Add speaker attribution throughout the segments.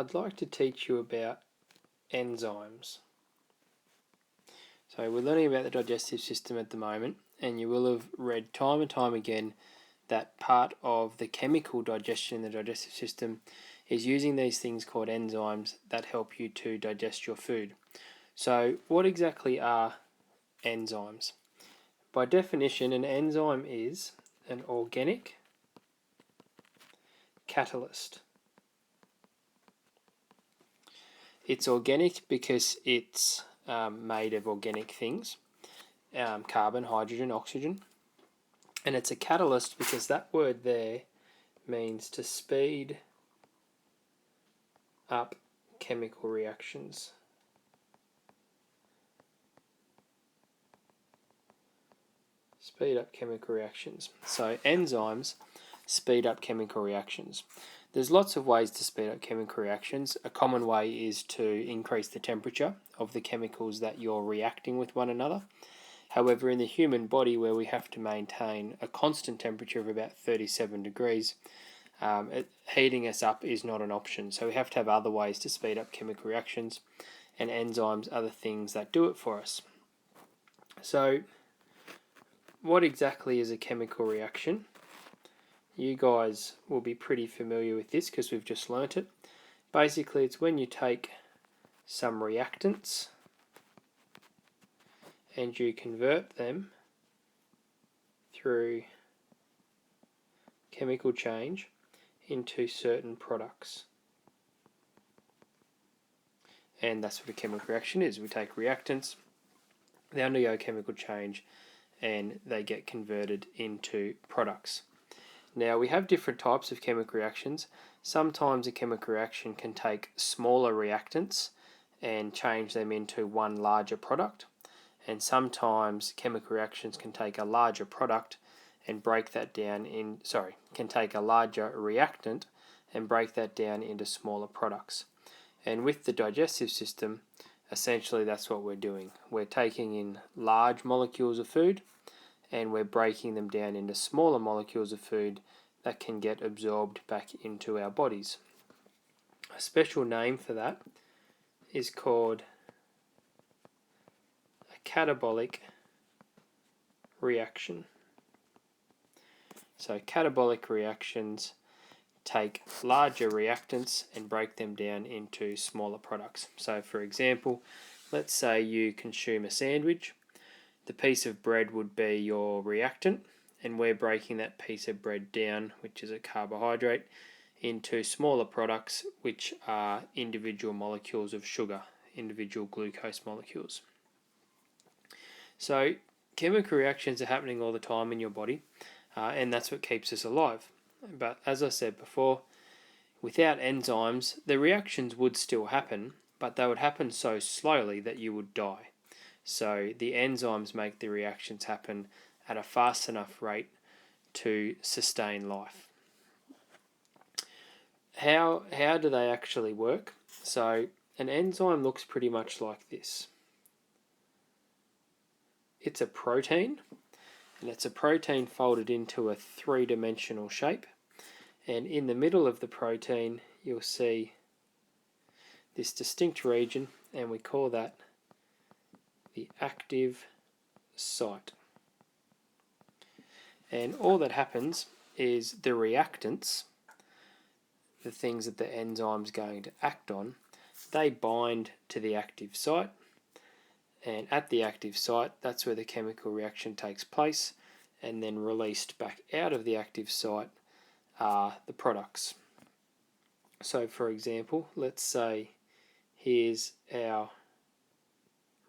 Speaker 1: I'd like to teach you about enzymes. So we're learning about the digestive system at the moment, and you will have read time and time again that part of the chemical digestion in the digestive system is using these things called enzymes that help you to digest your food. So what exactly are enzymes? By definition, an enzyme is an organic catalyst. It's organic because it's made of organic things, carbon, hydrogen, oxygen. And it's a catalyst because that word there means to speed up chemical reactions. Speed up chemical reactions. So enzymes speed up chemical reactions. There's lots of ways to speed up chemical reactions. A common way is to increase the temperature of the chemicals that you're reacting with one another. However, in the human body, where we have to maintain a constant temperature of about 37 degrees, heating us up is not an option. So we have to have other ways to speed up chemical reactions, and enzymes are the things that do it for us. So what exactly is a chemical reaction? You guys will be pretty familiar with this because we've just learnt it. Basically, it's when you take some reactants and you convert them through chemical change into certain products. And that's what a chemical reaction is. We take reactants, they undergo chemical change, and they get converted into products. Now, we have different types of chemical reactions. Sometimes a chemical reaction can take smaller reactants and change them into one larger product. And sometimes chemical reactions can take a larger product and break that down can take a larger reactant and break that down into smaller products. And with the digestive system, essentially that's what we're doing. We're taking in large molecules of food and we're breaking them down into smaller molecules of food that can get absorbed back into our bodies. A special name for that is called a catabolic reaction. So catabolic reactions take larger reactants and break them down into smaller products. So for example, let's say you consume a sandwich. The piece of bread would be your reactant, and we're breaking that piece of bread down, which is a carbohydrate, into smaller products, which are individual molecules of sugar, individual glucose molecules. So chemical reactions are happening all the time in your body, and that's what keeps us alive. But as I said before, without enzymes, the reactions would still happen, but they would happen so slowly that you would die. So the enzymes make the reactions happen at a fast enough rate to sustain life. How do they actually work? So an enzyme looks pretty much like this. It's a protein, and it's a protein folded into a three-dimensional shape. And in the middle of the protein, you'll see this distinct region, and we call that the active site. And all that happens is the reactants, the things that the enzyme's going to act on, they bind to the active site. And at the active site, that's where the chemical reaction takes place, and then released back out of the active site are the products. So for example, let's say here's our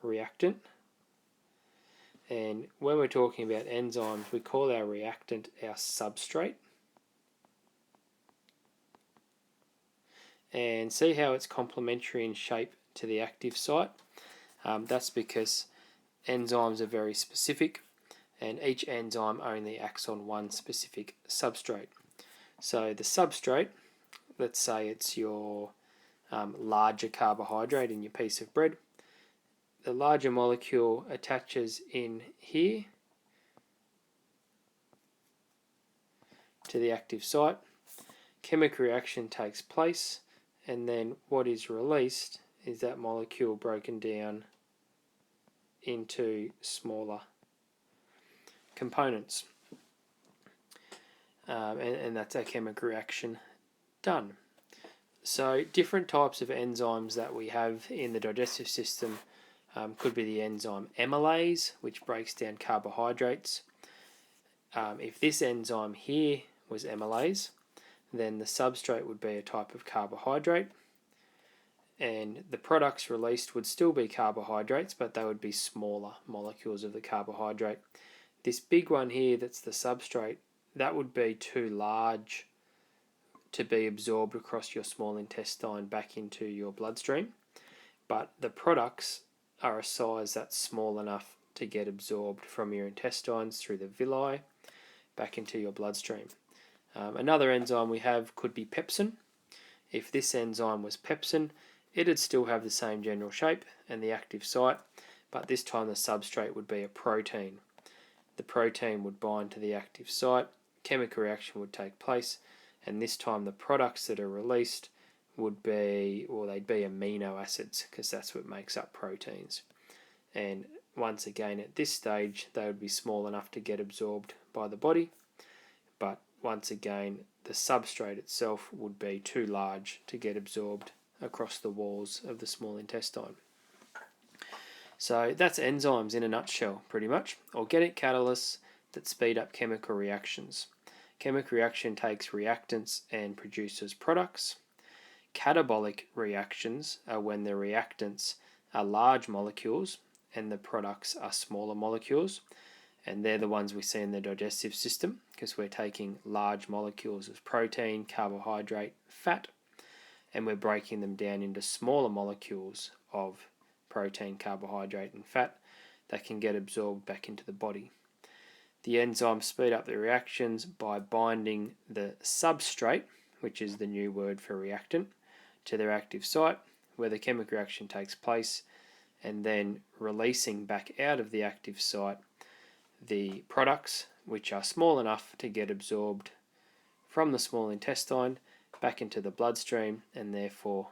Speaker 1: reactant, and when we're talking about enzymes, we call our reactant our substrate. And see how it's complementary in shape to the active site? That's because enzymes are very specific, and each enzyme only acts on one specific substrate. So the substrate, let's say it's your larger carbohydrate in your piece of bread. The larger molecule attaches in here to the active site. Chemical reaction takes place, and then what is released is that molecule broken down into smaller components. And that's our chemical reaction done. So different types of enzymes that we have in the digestive system could be the enzyme amylase, which breaks down carbohydrates. If this enzyme here was amylase, then the substrate would be a type of carbohydrate, and the products released would still be carbohydrates, but they would be smaller molecules of the carbohydrate. This big one here that's the substrate, that would be too large to be absorbed across your small intestine back into your bloodstream, but the products are a size that's small enough to get absorbed from your intestines through the villi back into your bloodstream. Another enzyme we have could be pepsin. If this enzyme was pepsin, it'd still have the same general shape and the active site, but this time the substrate would be a protein. The protein would bind to the active site, chemical reaction would take place, and this time the products that are released would be, or they'd be amino acids, because that's what makes up proteins. And once again, at this stage, they would be small enough to get absorbed by the body, but once again, the substrate itself would be too large to get absorbed across the walls of the small intestine. So that's enzymes in a nutshell, pretty much. Organic catalysts that speed up chemical reactions. Chemical reaction takes reactants and produces products. Catabolic reactions are when the reactants are large molecules and the products are smaller molecules, and they're the ones we see in the digestive system because we're taking large molecules of protein, carbohydrate, fat, and we're breaking them down into smaller molecules of protein, carbohydrate, and fat that can get absorbed back into the body. The enzymes speed up the reactions by binding the substrate, which is the new word for reactant, to their active site where the chemical reaction takes place, and then releasing back out of the active site the products which are small enough to get absorbed from the small intestine back into the bloodstream and therefore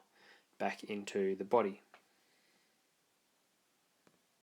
Speaker 1: back into the body.